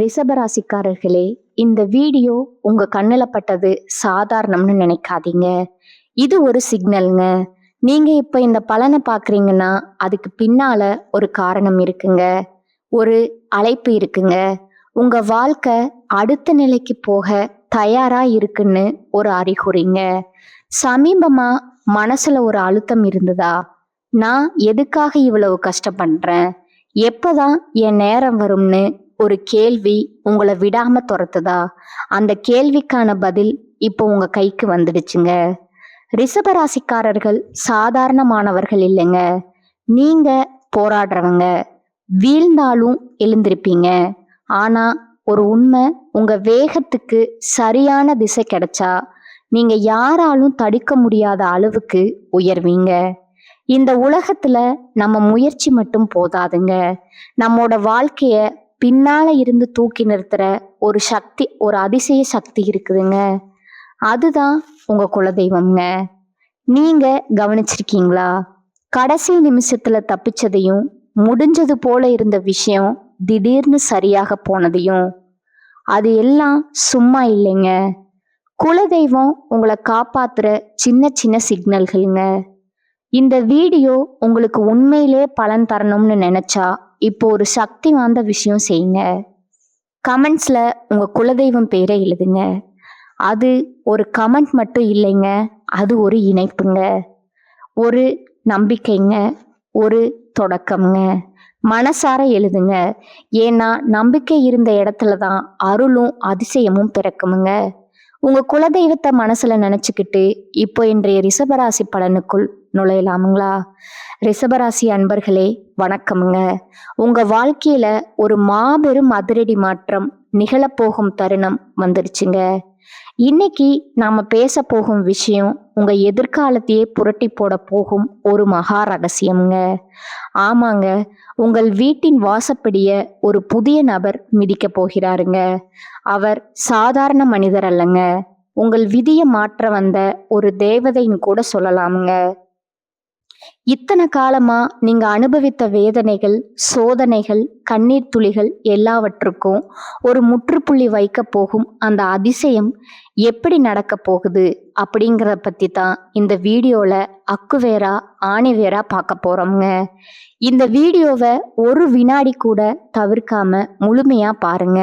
ரிஷபராசிக்காரர்களே, இந்த வீடியோ உங்க கண்ணுல பட்டது சாதாரணம்னு நினைக்காதீங்க. இது ஒரு சிக்னலுங்க. நீங்க இப்ப இந்த பலனை பாக்குறீங்கன்னா அதுக்கு பின்னால ஒரு காரணம் இருக்குங்க. ஒரு அழைப்பு இருக்குங்க. உங்க வாழ்க்கை அடுத்த நிலைக்கு போக தயாரா இருக்குன்னு ஒரு அறிகுறிங்க. சமீபமா மனசுல ஒரு அழுத்தம் இருந்ததா? நான் எதுக்காக இவ்வளவு கஷ்டப்படுறேன்? எப்பதான் என் நேரம் வரும்னு ஒரு கேள்வி உங்களை விடாம துரத்துதா? அந்த கேள்விக்கான பதில் இப்போ உங்க கைக்கு வந்துடுச்சுங்க. ரிஷபராசிக்காரர்கள் சாதாரணமானவர்கள் இல்லைங்க. நீங்க போராடுறவங்க. வீழ்ந்தாலும் எழுந்திருப்பீங்க. ஆனா ஒரு உண்மை, உங்க வேகத்துக்கு சரியான திசை கிடைச்சா நீங்க யாராலும் தடுக்க முடியாத அளவுக்கு உயர்வீங்க. இந்த உலகத்துல நம்ம முயற்சி மட்டும் போதாதுங்க. நம்மோட வாழ்க்கைய பின்னால இருந்து தூக்கி நிறுத்துற ஒரு சக்தி, ஒரு அதிசய சக்தி இருக்குதுங்க. அதுதான் உங்க குலதெய்வம்ங்க. நீங்க கவனிச்சிருக்கீங்களா? கடைசி நிமிஷத்துல தப்பிச்சதையும், முடிஞ்சது போல இருந்த விஷயம் திடீர்னு சரியாக போனதையும். அது எல்லாம் சும்மா இல்லைங்க. குலதெய்வம் உங்களை காப்பாத்துற சின்ன சின்ன சிக்னல்கள்ங்க. இந்த வீடியோ உங்களுக்கு உண்மையிலே பலன் தரணும்னு நினைச்சா இப்போ ஒரு சக்தி வாய்ந்த விஷயம் செய்யுங்க. கமெண்ட்ஸ்ல உங்க குலதெய்வம் பேரை எழுதுங்க. அது ஒரு கமெண்ட் மட்டும் இல்லைங்க, அது ஒரு இணைப்புங்க, ஒரு நம்பிக்கைங்க, ஒரு தொடக்கம்ங்க. மனசார எழுதுங்க. ஏன்னா நம்பிக்கை இருந்த இடத்துல தான் அருளும் அதிசயமும் பிறக்குமுங்க. உங்க குலதெய்வத்தை மனசுல நினைச்சுக்கிட்டு இப்போ இன்றைய ரிஷபராசி பலனுக்குள் நுழையலாமுங்களா? ரிஷபராசி அன்பர்களே, வணக்கமுங்க. உங்க வாழ்க்கையில ஒரு மாபெரும் அதிரடி மாற்றம் நிகழப்போகும் தருணம் வந்துருச்சுங்க. இன்னைக்கு நாம பேச போகும் விஷயம் உங்க எதிர்காலத்தையே புரட்டி போட போகும் ஒரு மகா ரகசியம்ங்க. ஆமாங்க, உங்கள் வீட்டின் வாசப்படிய ஒரு புதிய நபர் மிதிக்க போகிறாருங்க. அவர் சாதாரண மனிதர் அல்லங்க. உங்கள் விதியை மாற்ற வந்த ஒரு தேவதைன்னு கூட சொல்லலாமுங்க. இத்தனை காலமா நீங்க அனுபவித்த வேதனைகள், சோதனைகள், கண்ணீர் துளிகள் எல்லாவற்றுக்கும் ஒரு முற்றுப்புள்ளி வைக்க போகும் அந்த அதிசயம் எப்படி நடக்க போகுது அப்படிங்கிறத பத்தி தான் இந்த வீடியோல அக்குவேரா ஆணிவேரா பார்க்க போறோம்ங்க. இந்த வீடியோவை ஒரு வினாடி கூட தவிர்க்காம முழுமையா பாருங்க.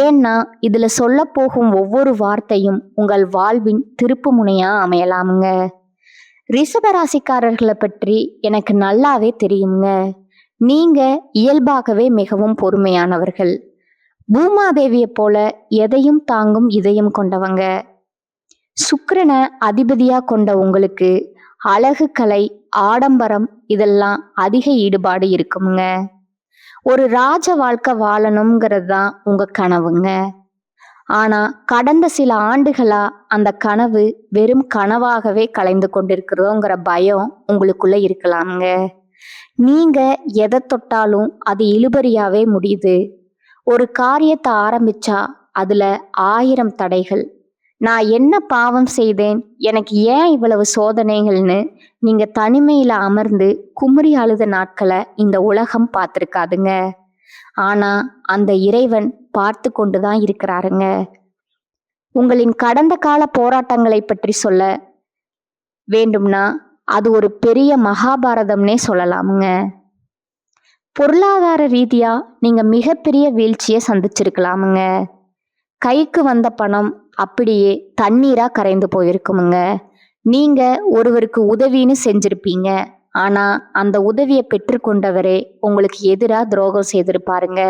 ஏன்னா இதுல சொல்ல போகும் ஒவ்வொரு வார்த்தையும் உங்கள் வாழ்வின் திருப்பு முனையா அமையலாமுங்க. ரிஷபராசிக்காரர்களை பற்றி எனக்கு நல்லாவே தெரியுங்க. நீங்க இயல்பாகவே மிகவும் பொறுமையானவர்கள். பூமாதேவியை போல எதையும் தாங்கும் இதயம் கொண்டவங்க. சுக்கிரனை அதிபதியா கொண்ட உங்களுக்கு அழகு, கலை, ஆடம்பரம் இதெல்லாம் அதிக ஈடுபாடு இருக்குங்க. ஒரு ராஜ வாழ்க்கை வாழணுங்கிறது தான் உங்க கனவுங்க. ஆனா கடந்த சில ஆண்டுகளா அந்த கனவு வெறும் கனவாகவே கலைந்து கொண்டிருக்கிறோங்கிற பயம் உங்களுக்குள்ள இருக்கலாமுங்க. நீங்க எதை தொட்டாலும் அது இழுபறியாவே முடியுது. ஒரு காரியத்தை ஆரம்பிச்சா அதுல 1000 தடைகள். நான் என்ன பாவம் செய்தேன், எனக்கு ஏன் இவ்வளவு சோதனைகள்னு நீங்க தனிமையில அமர்ந்து குமுறி அழுத நாட்களை இந்த உலகம் பார்த்திருக்காதுங்க. ஆனா அந்த இறைவன் பார்த்து கொண்டுதான் இருக்கிறாருங்க. உங்களின் கடந்த கால போராட்டங்களை பற்றி சொல்ல வேண்டும்னா அது ஒரு பெரிய மகாபாரதம்னே சொல்லலாமுங்க. பொருளாதார ரீதியா நீங்க மிகப்பெரிய வீழ்ச்சியை சந்திச்சிருக்கலாமுங்க. கைக்கு வந்த பணம் அப்படியே தண்ணீரா கரைந்து போயிருக்குமுங்க. நீங்க ஒருவருக்கு உதவின்னு செஞ்சிருப்பீங்க. ஆனா அந்த உதவியை பெற்றுக்கொண்டவரே உங்களுக்கு எதிரா துரோகம் செய்திருப்பாருங்க.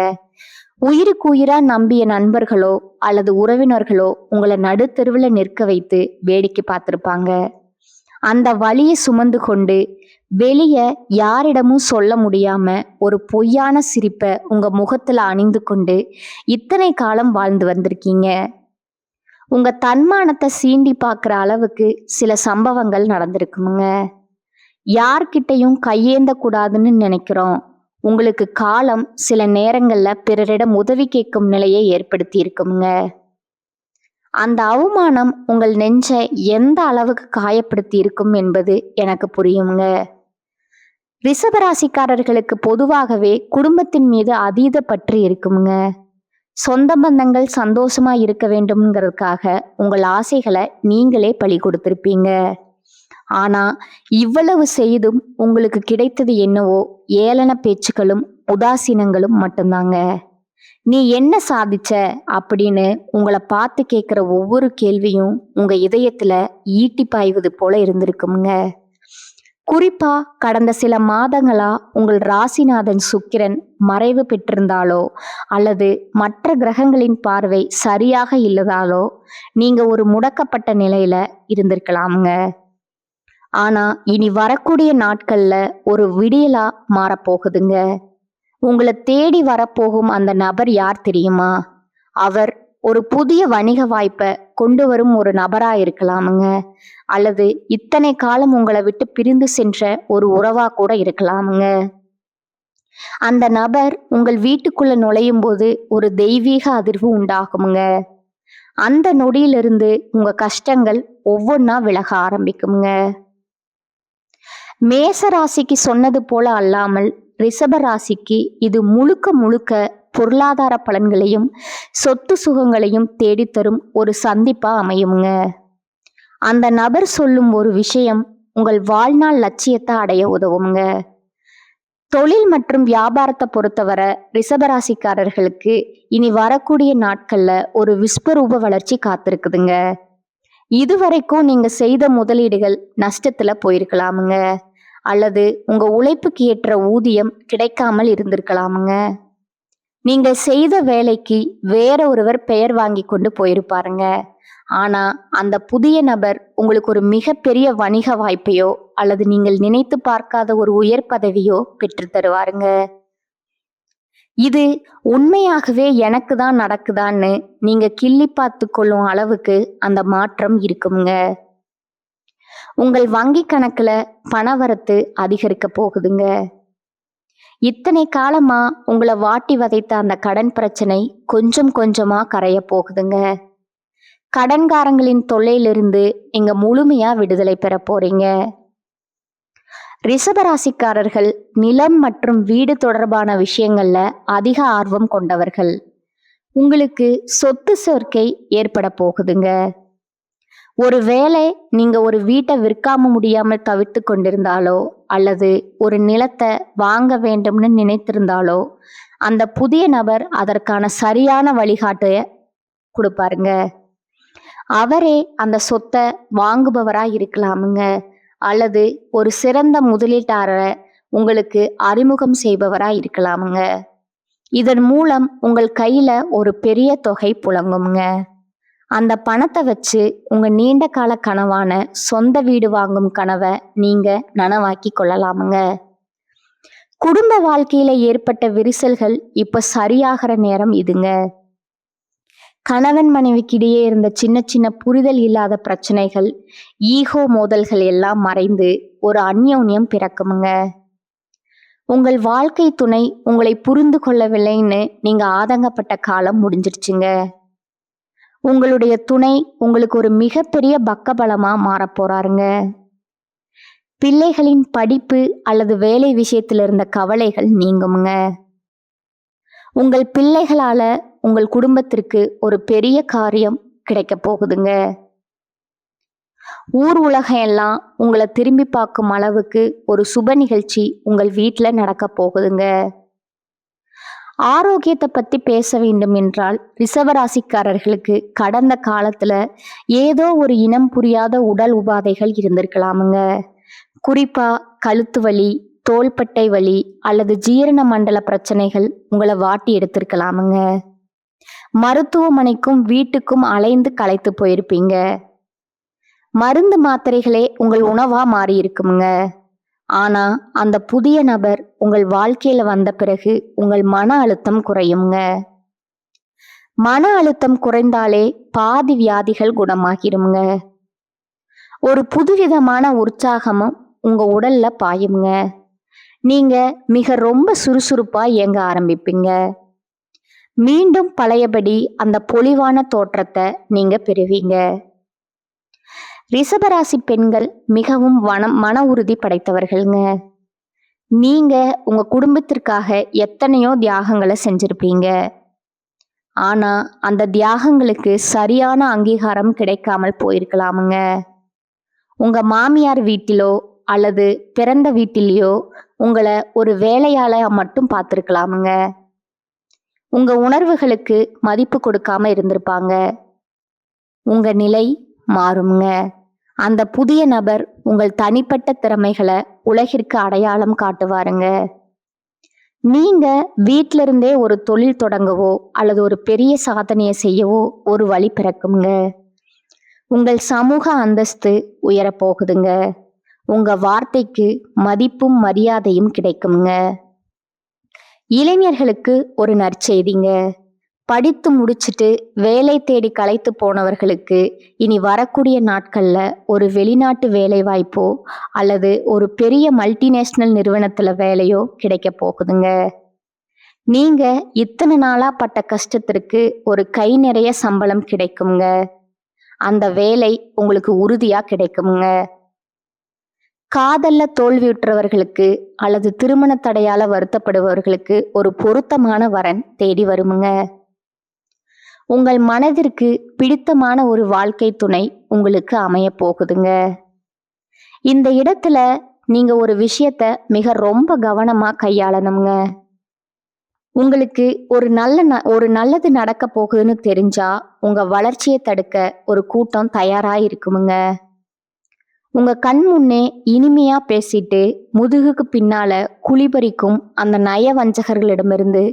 உயிருக்கு உயிரா நம்பிய நண்பர்களோ அல்லது உறவினர்களோ உங்களை நடுத்தெருவில் நிற்க வைத்து வேடிக்கை பார்த்திருப்பாங்க. அந்த வலியை சுமந்து கொண்டு வெளியே யாரிடமும் சொல்ல முடியாம ஒரு பொய்யான சிரிப்பை உங்க முகத்துல அணிந்து கொண்டு இத்தனை காலம் வாழ்ந்து வந்திருக்கீங்க. உங்க தன்மானத்தை சீண்டி பார்க்குற அளவுக்கு சில சம்பவங்கள் நடந்திருக்குமுங்க. யார்கிட்டையும் கையேந்த கூடாதுன்னு நினைக்கிறோம். உங்களுக்கு காலம் சில நேரங்கள்ல பிறரிடம் உதவி கேட்கும் நிலையை ஏற்படுத்தி இருக்குமுங்க. அந்த அவமானம் உங்கள் நெஞ்சை எந்த அளவுக்கு காயப்படுத்தி இருக்கும் என்பது எனக்கு புரியுங்க. ரிஷபராசிக்காரர்களுக்கு பொதுவாகவே குடும்பத்தின் மீது அதீத பற்று இருக்குமுங்க. சொந்த பந்தங்கள் சந்தோஷமா இருக்க வேண்டும்ங்கிறதுக்காக உங்கள் ஆசைகளை நீங்களே பலி கொடுத்திருப்பீங்க. ஆனா இவ்வளவு செய்தும் உங்களுக்கு கிடைத்தது என்னவோ ஏளன பேச்சுக்களும் உதாசீனங்களும் மட்டும்தாங்க. நீ என்ன சாதிச்ச அப்படின்னு உங்களை பார்த்து கேட்குற ஒவ்வொரு கேள்வியும் உங்க இதயத்துல ஈட்டி பாய்வது போல இருந்திருக்குங்க. குறிப்பா கடந்த சில மாதங்களா உங்கள் ராசிநாதன் சுக்கிரன் மறைவு பெற்றிருந்தாலோ அல்லது மற்ற கிரகங்களின் பார்வை சரியாக இல்லதாலோ நீங்க ஒரு முடக்கப்பட்ட நிலையில இருந்திருக்கலாமுங்க. ஆனா இனி வரக்கூடிய நாட்கள்ல ஒரு விடியலா மாறப்போகுதுங்க. உங்களை தேடி வரப்போகும் அந்த நபர் யார் தெரியுமா? அவர் ஒரு புதிய வணிக வாய்ப்பை கொண்டு வரும் ஒரு நபரா இருக்கலாமுங்க. அல்லது இத்தனை காலம் உங்களை விட்டு பிரிந்து சென்ற ஒரு உறவா கூட இருக்கலாமுங்க. அந்த நபர் உங்கள் வீட்டுக்குள்ள நுழையும் போது ஒரு தெய்வீக அதிர்வு உண்டாகுமுங்க. அந்த நொடியிலிருந்து உங்க கஷ்டங்கள் ஒவ்வொன்னா விலக ஆரம்பிக்குங்க. மேச ராசிக்கு சொன்னது போல அல்லாமல் ரிஷப ராசிக்கு இது முழுக்க முழுக்க பொருளாதார பலன்களையும் சொத்து சுகங்களையும் தேடித்தரும் ஒரு சந்திப்பா அமையுங்க. அந்த நபர் சொல்லும் ஒரு விஷயம் உங்கள் வாழ்நாள் லட்சியத்தை அடைய உதவுங்க. தொழில் மற்றும் வியாபாரத்தை பொறுத்தவரை ரிஷபராசிக்காரர்களுக்கு இனி வரக்கூடிய நாட்கள்ல ஒரு விஸ்வரூப வளர்ச்சி காத்திருக்குதுங்க. இதுவரைக்கும் நீங்க செய்த முதலீடுகள் நஷ்டத்துல போயிருக்கலாமுங்க. அல்லது உங்க உழைப்புக்கு ஏற்ற ஊதியம் கிடைக்காமல் இருந்திருக்கலாமுங்க. நீங்க செய்த வேலைக்கு வேற ஒருவர் பெயர் வாங்கி கொண்டு போயிருப்பாருங்க. ஆனா அந்த புதிய நபர் உங்களுக்கு ஒரு மிகப்பெரிய வணிக வாய்ப்பையோ அல்லது நீங்கள் நினைத்து பார்க்காத ஒரு உயர் பதவியோ பெற்று தருவாருங்க. இது உண்மையாகவே எனக்கு தான் நடக்குதான்னு நீங்க கிள்ளி பார்த்து கொள்ளும் அளவுக்கு அந்த மாற்றம் இருக்குங்க. உங்கள் வங்கி கணக்குல பணவரத்து அதிகரிக்க போகுதுங்க. இத்தனை காலமா உங்களை வாட்டி வதைத்த அந்த கடன் பிரச்சனை கொஞ்சம் கொஞ்சமா கரைய போகுதுங்க. கடன்காரங்களின் தொல்லையிலிருந்து நீங்க முழுமையா விடுதலை பெற போறீங்க. ரிஷபராசிக்காரர்கள் நிலம் மற்றும் வீடு தொடர்பான விஷயங்கள்ல அதிக ஆர்வம் கொண்டவர்கள். உங்களுக்கு சொத்து சேர்க்கை ஏற்பட போகுதுங்க. ஒருவேளை நீங்க ஒரு வீட்டை விற்காம முடியாமல் தவிர்த்து கொண்டிருந்தாலோ அல்லது ஒரு நிலத்தை வாங்க வேண்டும்னு நினைத்திருந்தாலோ அந்த புதிய நபர் அதற்கான சரியான வழிகாட்டைய கொடுப்பாருங்க. அவரே அந்த சொத்தை வாங்குபவரா இருக்கலாமுங்க. அல்லது ஒரு சிறந்த முதலீட்டாளரை உங்களுக்கு அறிமுகம் செய்பவரா இருக்கலாமுங்க. இதன் மூலம் உங்கள் கையில ஒரு பெரிய தொகை புழங்குங்க. அந்த பணத்தை வச்சு உங்க நீண்ட கால கனவான சொந்த வீடு வாங்கும் கனவை நீங்க நனவாக்கி கொள்ளலாமுங்க. குடும்ப வாழ்க்கையில ஏற்பட்ட விரிசல்கள் இப்ப சரியாகிற நேரம் இதுங்க. கணவன் மனைவிக்கிடையே இருந்த சின்ன சின்ன புரிதல் இல்லாத பிரச்சனைகள், ஈகோ மோதல்கள் எல்லாம் மறைந்து ஒரு அந்யோன்யம் பிறக்குமுங்க. உங்கள் வாழ்க்கை துணை உங்களை புரிந்து கொள்ளவில்லைன்னு நீங்க ஆதங்கப்பட்ட காலம் முடிஞ்சிருச்சுங்க. உங்களுடைய துணை உங்களுக்கு ஒரு மிகப்பெரிய பக்கபலமா மாறப்போறாருங்க. பிள்ளைகளின் படிப்பு அல்லது வேலை விஷயத்துல இருந்த கவலைகள் நீங்குமுங்க. உங்கள் பிள்ளைகளால உங்கள் குடும்பத்திற்கு ஒரு பெரிய காரியம் கிடைக்க போகுதுங்க. ஊர் உலகம் எல்லாம் உங்களை திரும்பி பார்க்கும் அளவுக்கு ஒரு சுப நிகழ்ச்சி உங்கள் வீட்டில் நடக்க போகுதுங்க. ஆரோக்கியத்தை பத்தி பேச வேண்டும் என்றால் ரிஷபராசிக்காரர்களுக்கு கடந்த காலத்துல ஏதோ ஒரு இனம் புரியாத உடல் உபாதைகள் இருந்திருக்கலாமுங்க. குறிப்பா கழுத்து வலி, தோள்பட்டை வலி அல்லது ஜீரண மண்டல பிரச்சனைகள் உங்களை வாட்டி எடுத்திருக்கலாமுங்க. மருத்துவமனைக்கும் வீட்டுக்கும் அலைந்து களைத்து போயிருப்பீங்க. மருந்து மாத்திரைகளே உங்கள் உணவா மாறி இருக்குமுங்க. ஆனா அந்த புதிய நபர் உங்கள் வாழ்க்கையில வந்த பிறகு உங்கள் மன அழுத்தம் குறையுங்க. மன அழுத்தம் குறைந்தாலே பாதி வியாதிகள் குணமாகிருமுங்க. ஒரு புதுவிதமான உற்சாகமும் உங்க உடல்ல பாயுங்க. நீங்க ரொம்ப சுறுசுறுப்பா இயங்க ஆரம்பிப்பீங்க. மீண்டும் பழையபடி அந்த பொலிவான தோற்றத்தை நீங்க பெறுவீங்க. ரிஷபராசி பெண்கள் மிகவும் மன உறுதி படைத்தவர்கள்ங்க. நீங்க உங்க குடும்பத்திற்காக எத்தனையோ தியாகங்களை செஞ்சிருப்பீங்க. ஆனா அந்த தியாகங்களுக்கு சரியான அங்கீகாரம் கிடைக்காமல் போயிருக்கலாமுங்க. உங்க மாமியார் வீட்டிலோ அல்லது பிறந்த வீட்டிலேயோ உங்களை ஒரு வேலையாளா மட்டும் பார்த்திருக்கலாமுங்க. உங்க உணர்வுகளுக்கு மதிப்பு கொடுக்காம இருந்திருப்பாங்க. உங்க நிலை மாறுங்க. அந்த புதிய நபர் உங்கள் தனிப்பட்ட திறமைகளை உலகிற்கு அடையாளம் காட்டுவாருங்க. நீங்க வீட்டில இருந்தே ஒரு தொழில் தொடங்கவோ அல்லது ஒரு பெரிய சாதனையை செய்யவோ ஒரு வழி பிறக்குங்க. உங்கள் சமூக அந்தஸ்து உயரப்போகுதுங்க. உங்க வார்த்தைக்கு மதிப்பும் மரியாதையும் கிடைக்குங்க. இளைஞர்களுக்கு ஒரு நற்செய்திங்க. படித்து முடிச்சுட்டு வேலை தேடி களைத்து போனவர்களுக்கு இனி வரக்கூடிய நாட்கள்ல ஒரு வெளிநாட்டு வேலை வாய்ப்போ அல்லது ஒரு பெரிய மல்டிநேஷனல் நிறுவனத்துல வேலையோ கிடைக்க போகுதுங்க. நீங்க இத்தனை நாளா பட்ட கஷ்டத்திற்கு ஒரு கை நிறைய சம்பளம் கிடைக்குங்க. அந்த வேலை உங்களுக்கு உறுதியா கிடைக்குங்க. காதல்ல தோல்வியுற்றவர்களுக்கு அல்லது திருமண தடையால வருத்தப்படுபவர்களுக்கு ஒரு பொருத்தமான வரன் தேடி வருமுங்க. உங்கள் மனதிற்கு பிடித்தமான ஒரு வாழ்க்கை துணை உங்களுக்கு அமைய போகுதுங்க. இந்த இடத்துல நீங்க ஒரு விஷயத்த மிக ரொம்ப கவனமா கையாளணுங்க. உங்களுக்கு ஒரு நல்லது நடக்க போகுதுன்னு தெரிஞ்சா உங்க வளர்ச்சியை தடுக்க ஒரு கூட்டம் தயாரா இருக்குமுங்க. உங்க கண் முன்னே இனிமையா பேசிட்டு முதுகுக்கு பின்னால குழிபறிக்கும் அந்த நயவஞ்சகர்களிடமிருந்து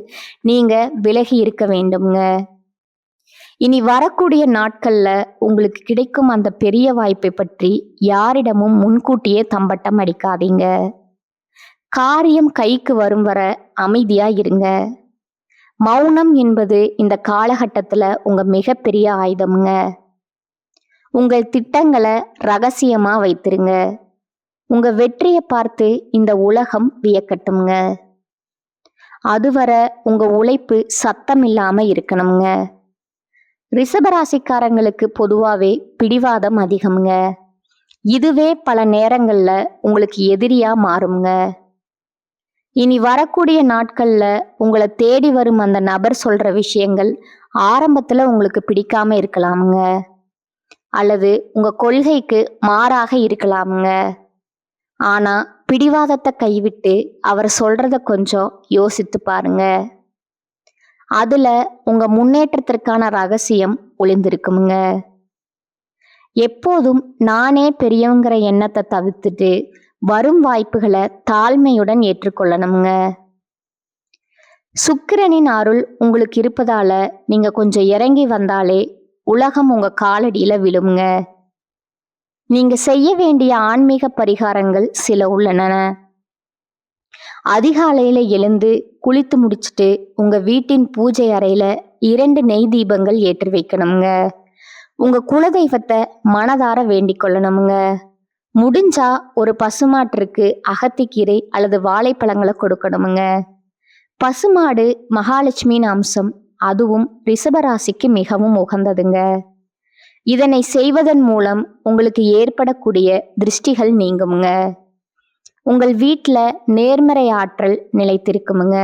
நீங்க விலகி இருக்க வேண்டும்ங்க. இனி வரக்கூடிய நாட்கள்ல உங்களுக்கு கிடைக்கும் அந்த பெரிய வாய்ப்பை பற்றி யாரிடமும் முன்கூட்டியே தம்பட்டம் அடிக்காதீங்க. காரியம் கைக்கு வரும் வர அமைதியா இருங்க. மௌனம் என்பது இந்த காலகட்டத்துல உங்க மிகப்பெரிய ஆயுதம்ங்க. உங்கள் திட்டங்களை ரகசியமா வைத்திருங்க. உங்க வெற்றியை பார்த்து இந்த உலகம் வியக்கட்டும்ங்க. அதுவரை உங்க உழைப்பு சத்தம் இல்லாம இருக்கணும்ங்க. ரிஷபராசிக்காரங்களுக்கு பொதுவாவே பிடிவாதம் அதிகம்ங்க. இதுவே பல நேரங்கள்ல உங்களுக்கு எதிரியா மாறுங்க. இனி வரக்கூடிய நாட்கள்ல உங்களை தேடி வரும் அந்த நபர் சொல்ற விஷயங்கள் ஆரம்பத்துல உங்களுக்கு பிடிக்காம இருக்கலாமுங்க. அல்லது உங்க கொள்கைக்கு மாறாக இருக்கலாமுங்க. ஆனா பிடிவாதத்தை கைவிட்டு அவர் சொல்றத கொஞ்சம் யோசித்து பாருங்க. அதுல உங்க முன்னேற்றத்திற்கான ரகசியம் ஒளிந்திருக்குமுங்க. எப்போதும் நானே பெரியவங்கிற எண்ணத்தை தவிர்த்துட்டு வரும் வாய்ப்புகளை தாழ்மையுடன் ஏற்றுக்கொள்ளணுங்க. சுக்கிரனின் அருள் உங்களுக்கு இருப்பதால நீங்க கொஞ்சம் இறங்கி வந்தாலே உலகம் உங்க காலடியில விழுங்க. நீங்க செய்ய வேண்டிய ஆன்மீக பரிகாரங்கள் சில உள்ளன. அதிகாலையில எழுந்து குளித்து முடிச்சுட்டு உங்க வீட்டின் பூஜை அறையில 2 நெய் தீபங்கள் ஏற்றி வைக்கணுங்க. உங்க குலதெய்வத்தை மனதார வேண்டிக் கொள்ளணுங்க. முடிஞ்சா ஒரு பசுமாட்டிற்கு அகத்திக்கீரை அல்லது வாழைப்பழங்களை கொடுக்கணுங்க. பசுமாடு மகாலட்சுமியின் அம்சம். அதுவும் ரிஷபராசிக்கு மிகவும் உகந்ததுங்க. இதனை செய்வதன் மூலம் உங்களுக்கு ஏற்படக்கூடிய திருஷ்டிகள் நீங்குமுங்க. உங்கள் வீட்டுல நேர்மறை ஆற்றல் நிலைத்திருக்குமுங்க.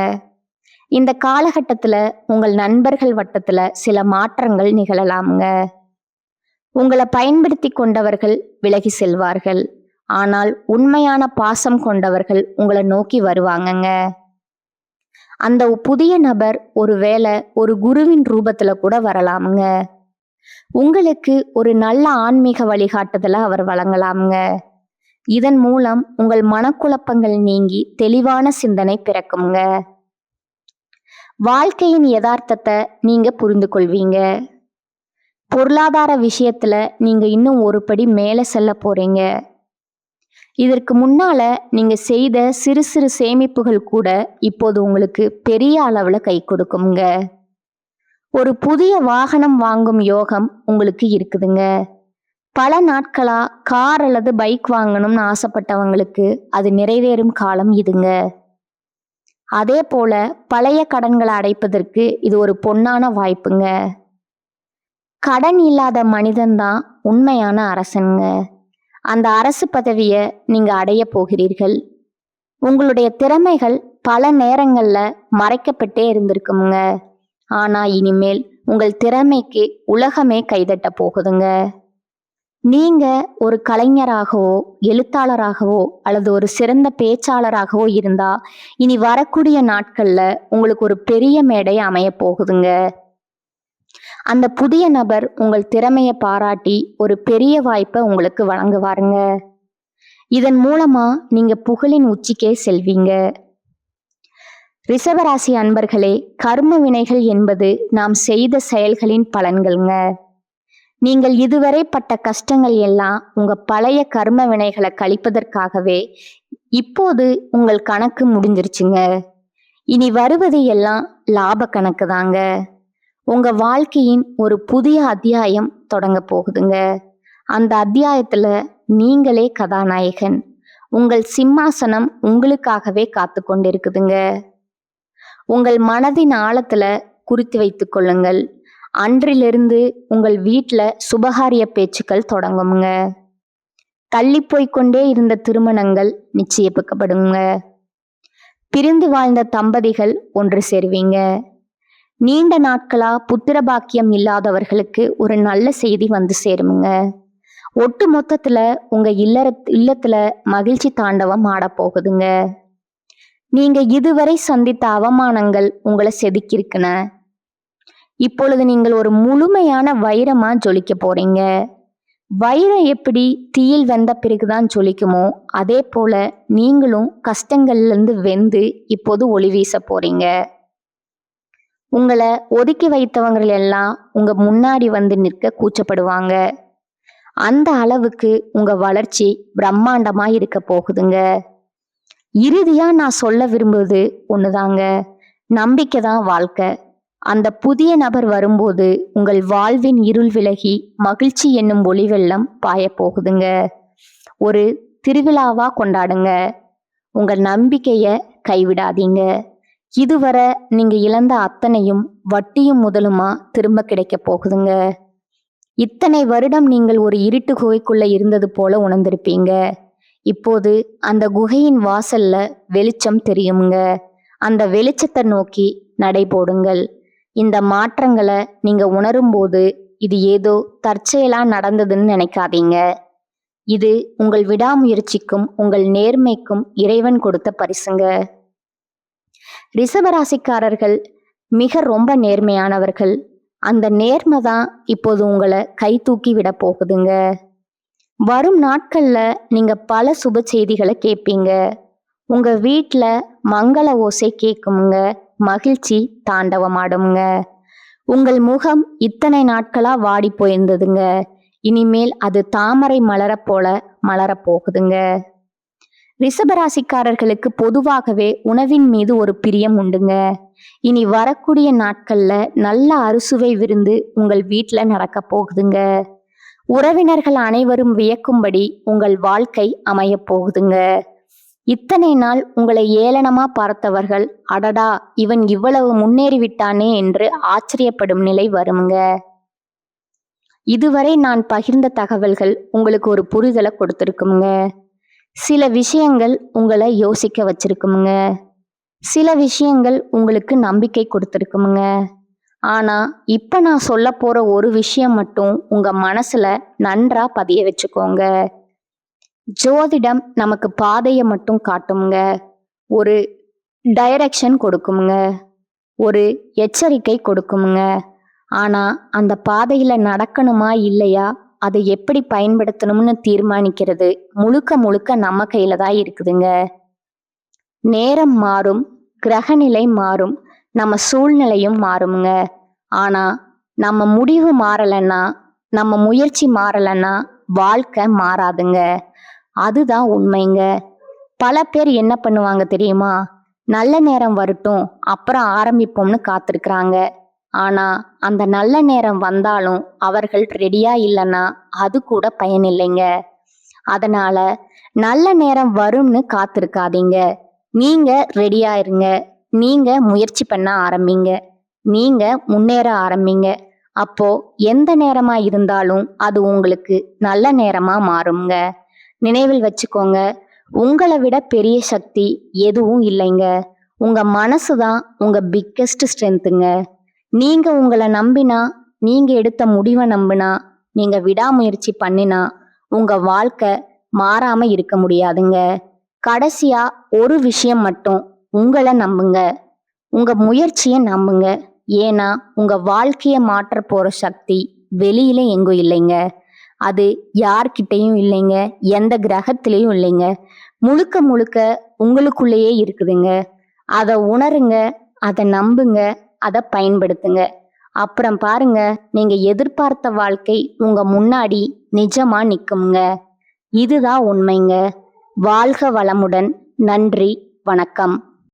இந்த காலகட்டத்துல உங்கள் நண்பர்கள் வட்டத்துல சில மாற்றங்கள் நிகழலாமுங்க. உங்களை பயன்படுத்தி கொண்டவர்கள் விலகி செல்வார்கள். ஆனால் உண்மையான பாசம் கொண்டவர்கள் உங்களை நோக்கி வருவாங்கங்க. அந்த புதிய நபர் ஒருவேளை ஒரு குருவின் ரூபத்துல கூட வரலாமுங்க. உங்களுக்கு ஒரு நல்ல ஆன்மீக வழிகாட்டுதலை அவர் வழங்கலாமுங்க. இதன் மூலம் உங்கள் மனக்குழப்பங்கள் நீங்கி தெளிவான சிந்தனை பிறக்குங்க. வாழ்க்கையின் யதார்த்தத்தை நீங்க புரிந்து கொள்வீங்க. பொருளாதார விஷயத்துல நீங்க இன்னும் ஒரு படி மேல செல்ல போறீங்க. இதற்கு முன்னால நீங்க செய்த சிறு சிறு சேமிப்புகள் கூட இப்போது உங்களுக்கு பெரிய அளவுல கை கொடுக்குங்க. ஒரு புதிய வாகனம் வாங்கும் யோகம் உங்களுக்கு இருக்குதுங்க. பல நாட்களா கார் அல்லது பைக் வாங்கணும்னு ஆசைப்பட்டவங்களுக்கு அது நிறைவேறும் காலம் இதுங்க. அதே போல பழைய கடன்களை அடைப்பதற்கு இது ஒரு பொன்னான வாய்ப்புங்க. கடன் இல்லாத மனிதன்தான் உண்மையான அரசனுங்க. அந்த அரசு பதவியை நீங்க அடைய போகிறீர்கள். உங்களுடைய திறமைகள் பல நேரங்கள்ல மறைக்கப்பட்டே இருந்திருக்குங்க. ஆனா இனிமேல் உங்கள் திறமைக்கு உலகமே கைதட்ட போகுதுங்க. நீங்க ஒரு கலைஞராகவோ, எழுத்தாளராகவோ அல்லது ஒரு சிறந்த பேச்சாளராகவோ இருந்தா, இனி வரக்கூடிய நாட்கள்ல உங்களுக்கு ஒரு பெரிய மேடை அமைய போகுதுங்க. அந்த புதிய நபர் உங்கள் திறமையை பாராட்டி ஒரு பெரிய வாய்ப்பை உங்களுக்கு வழங்குவாருங்க. இதன் மூலமா நீங்க புகழின் உச்சிக்கே செல்வீங்க. ரிஷபராசி அன்பர்களே, கர்ம வினைகள் என்பது நாம் செய்த செயல்களின் பலன்கள்ங்க. நீங்கள் இதுவரை பட்ட கஷ்டங்கள் எல்லாம் உங்க பழைய கர்ம வினைகளை கழிப்பதற்காகவே இப்போது உங்கள் கணக்கு முடிஞ்சிருச்சுங்க. இனி வருவது எல்லாம் லாப கணக்கு தாங்க. உங்க வாழ்க்கையின் ஒரு புதிய அத்தியாயம் தொடங்க போகுதுங்க. அந்த அத்தியாயத்துல நீங்களே கதாநாயகன். உங்கள் சிம்மாசனம் உங்களுக்காகவே காத்து கொண்டிருக்குதுங்க. உங்கள் மனதின் ஆழத்துல குறித்து வைத்துக் கொள்ளுங்கள். அன்றிலிருந்து உங்கள் வீட்டுல சுபகாரிய பேச்சுக்கள் தொடங்குங்க. தள்ளி போய்கொண்டே இருந்த திருமணங்கள் நிச்சயிக்கப்படுங்க. பிரிந்து வாழ்ந்த தம்பதிகள் ஒன்று சேருவீங்க. நீண்ட நாட்களா புத்திர பாக்கியம் இல்லாதவர்களுக்கு ஒரு நல்ல செய்தி வந்து சேருங்க. ஒட்டு மொத்தத்துல உங்க இல்லத்துல மகிழ்ச்சி தாண்டவம் ஆட போகுதுங்க. நீங்க இதுவரை சந்தித்த அவமானங்கள் உங்களை செதுக்கியிருக்குன. இப்பொழுது நீங்கள் ஒரு முழுமையான வைரமா ஜொலிக்க போறீங்க. வைரம் எப்படி தீயில் வெந்த பிறகுதான் ஜொலிக்குமோ, அதே போல நீங்களும் கஷ்டங்கள்ல இருந்து வெந்து இப்போது ஒளி வீச போறீங்க. உங்களை ஒதுக்கி வைத்தவங்கள் எல்லாம் உங்க முன்னாடி வந்து நிற்க கூச்சப்படுவாங்க. அந்த அளவுக்கு உங்க வளர்ச்சி பிரம்மாண்டமா இருக்க போகுதுங்க. இறுதியா நான் சொல்ல விரும்புவது ஒண்ணுதாங்க. நம்பிக்கை தான் வாழ்க்கை. அந்த புதிய நபர் வரும்போது உங்கள் வாழ்வின் இருள் விலகி மகிழ்ச்சி என்னும் ஒளி வெள்ளம் பாய போகுதுங்க. ஒரு திருவிழாவா கொண்டாடுங்க. உங்க நம்பிக்கைய கைவிடாதீங்க. இதுவரை நீங்க இழந்த அத்தனையும் வட்டியும் முதலுமா திரும்ப கிடைக்க போகுதுங்க. இத்தனை வருடம் நீங்கள் ஒரு இருட்டு குகைக்குள்ள இருந்தது போல உணர்ந்திருப்பீங்க. இப்போது அந்த குகையின் வாசல்ல வெளிச்சம் தெரியுங்க. அந்த வெளிச்சத்தை நோக்கி நடை போடுங்கள். இந்த மாற்றங்களை நீங்க உணரும் போது இது ஏதோ தற்செயலா நடந்ததுன்னு நினைக்காதீங்க. இது உங்கள் விடாமுயற்சிக்கும் உங்கள் நேர்மைக்கும் இறைவன் கொடுத்த பரிசுங்க. ரிஷபராசிக்காரர்கள் ரொம்ப நேர்மையானவர்கள். அந்த நேர்மை தான் இப்போது உங்களை கை தூக்கி விட போகுதுங்க. வரும் நாட்கள்ல நீங்க பல சுப செய்திகளை கேட்பீங்க. உங்க வீட்டுல மங்கள ஓசை கேட்குமுங்க. மகிழ்ச்சி தாண்டவமாடுங்க. உங்கள் முகம் இத்தனை நாட்களா வாடி போயிருந்ததுங்க. இனிமேல் அது தாமரை மலர போல மலர போகுதுங்க. ரிஷபராசிக்காரர்களுக்கு பொதுவாகவே உணவின் மீது ஒரு பிரியம் உண்டுங்க. இனி வரக்கூடிய நாட்கள்ல நல்ல அறுசுவை விருந்து உங்கள் வீட்டுல நடக்க போகுதுங்க. உறவினர்கள் அனைவரும் வியக்கும்படி உங்கள் வாழ்க்கை அமைய போகுதுங்க. இத்தனை நாள் உங்களை ஏளனமா பார்த்தவர்கள், அடடா இவன் இவ்வளவு முன்னேறி விட்டானே என்று ஆச்சரியப்படும் நிலை வருங்க. இதுவரை நான் பகிர்ந்த தகவல்கள் உங்களுக்கு ஒரு புரிதலை கொடுத்திருக்குங்க. சில விஷயங்கள் உங்களை யோசிக்க வச்சிருக்குமுங்க. சில விஷயங்கள் உங்களுக்கு நம்பிக்கை கொடுத்திருக்குமுங்க. ஆனா இப்ப நான் சொல்ல போற ஒரு விஷயம் மட்டும் உங்க மனசுல நன்றா பதிய வச்சுக்கோங்க. ஜோதிடம் நமக்கு பாதையை மட்டும் காட்டுமுங்க. ஒரு டைரக்ஷன் கொடுக்குமுங்க. ஒரு எச்சரிக்கை கொடுக்குமுங்க. ஆனா அந்த பாதையில நடக்கணுமா இல்லையா, அதை எப்படி பயன்படுத்தணும்னு தீர்மானிக்கிறது முழுக்க முழுக்க நம்ம கையில தான் இருக்குதுங்க. நேரம் மாறும், கிரகநிலை மாறும், நம்ம சூழ்நிலையும் மாறுங்க. ஆனா நம்ம முடிவு மாறலைன்னா, நம்ம முயற்சி மாறலைன்னா வாழ்க்கை மாறாதுங்க. அதுதான் உண்மைங்க. பல பேர் என்ன பண்ணுவாங்க தெரியுமா, நல்ல நேரம் வரட்டும் அப்புறம் ஆரம்பிப்போம்னு காத்திருக்கிறாங்க. ஆனா அந்த நல்ல நேரம் வந்தாலும் அவர்கள் ரெடியா இல்லைன்னா அது கூட பயனில்லைங்க. அதனால நல்ல நேரம் வரும்னு காத்திருக்காதீங்க. நீங்க ரெடியா இருங்க. நீங்க முயற்சி பண்ண ஆரம்பிங்க. நீங்க முன்னேற ஆரம்பிங்க. அப்போ எந்த நேரமா இருந்தாலும் அது உங்களுக்கு நல்ல நேரமா மாறுங்க. நினைவில் வச்சுக்கோங்க, உங்களை விட பெரிய சக்தி எதுவும் இல்லைங்க. உங்க மனசுதான் உங்க பிக்கெஸ்ட் ஸ்ட்ரென்த்துங்க. நீங்க உங்களை நம்பினா, நீங்க எடுத்த முடிவை நம்பினா, நீங்க விடாமுயற்சி பண்ணினா உங்க வாழ்க்கை மாறாம இருக்க முடியாதுங்க. கடைசியா ஒரு விஷயம் மட்டும், உங்களை நம்புங்க. உங்க முயற்சியை நம்புங்க. ஏன்னா உங்க வாழ்க்கைய மாற்ற போற சக்தி வெளியில எங்கும் இல்லைங்க. அது யார்கிட்டயும் இல்லைங்க, எந்த கிரகத்திலையும் இல்லைங்க. முழுக்க முழுக்க உங்களுக்குள்ளேயே இருக்குதுங்க. அதை உணருங்க, அதை நம்புங்க, அதை பயன்படுத்துங்க. அப்புறம் பாருங்க, நீங்க எதிர்பார்த்த வாழ்க்கை உங்க முன்னாடி நிஜமா நிக்குங்க. இதுதான் உண்மைங்க. வாழ்க வளமுடன். நன்றி, வணக்கம்.